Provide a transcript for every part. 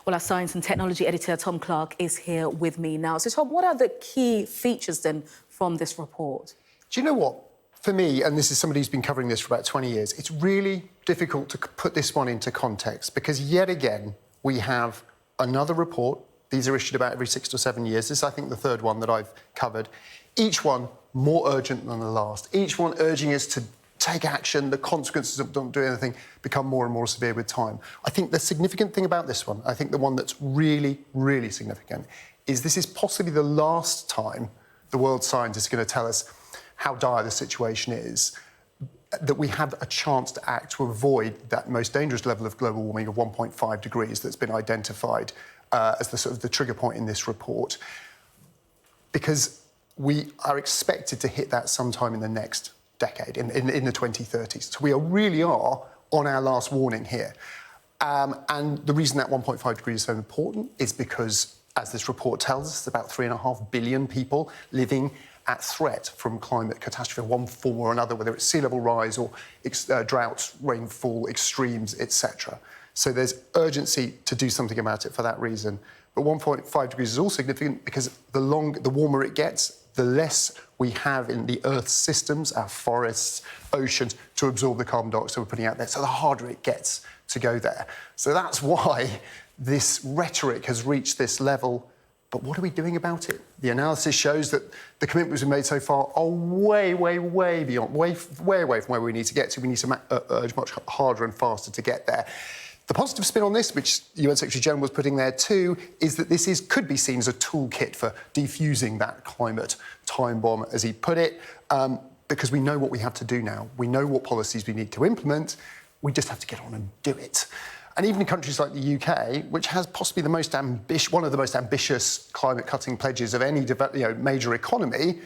Well, our science and technology editor, Tom Clark, is here with me now. So, Tom, what are the key features, then, from this report? Do you know what? For me, and this is somebody who's been covering this for about 20 years, it's really difficult to put this one into context because, yet again, we have another report. These are issued about every 6 or 7 years. This is, I think, the third one that I've covered. Each one more urgent than the last. Each one urging us to take action. The consequences of not doing anything become more and more severe with time. I think the significant thing about this one, I think the one that's really, really significant, is this is possibly the last time the world scientists are going to tell us how dire the situation is, that we have a chance to act to avoid that most dangerous level of global warming of 1.5 degrees that's been identified as the sort of the trigger point in this report. Because we are expected to hit that sometime in the next decade, in the 2030s. So we really are on our last warning here. And the reason that 1.5 degrees is so important is because, as this report tells us, about 3.5 billion people living at threat from climate catastrophe in one form or another, whether it's sea level rise or droughts, rainfall, extremes, etc. So there's urgency to do something about it for that reason. But 1.5 degrees is also significant because the warmer it gets, the less we have in the Earth's systems, our forests, oceans, to absorb the carbon dioxide we're putting out there. So the harder it gets to go there. So that's why this rhetoric has reached this level. But what are we doing about it? The analysis shows that the commitments we've made so far are way beyond, way away from where we need to get to. We need to urge much harder and faster to get there. The positive spin on this, which UN Secretary General was putting there too, is that this could be seen as a toolkit for defusing that climate time bomb, as he put it, because we know what we have to do now. We know what policies we need to implement. We just have to get on and do it. And even in countries like the UK, which has possibly the most one of the most ambitious climate-cutting pledges of any major economy,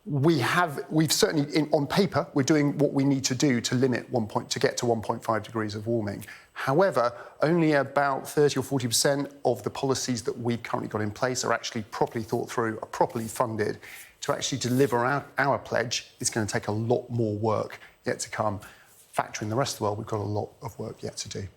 we've certainly, on paper, we're doing what we need to do to to get to 1.5 degrees of warming. However, only about 30 or 40% of the policies that we've currently got in place are actually properly thought through, are properly funded. To actually deliver our pledge, it's going to take a lot more work yet to come. Factoring the rest of the world, we've got a lot of work yet to do.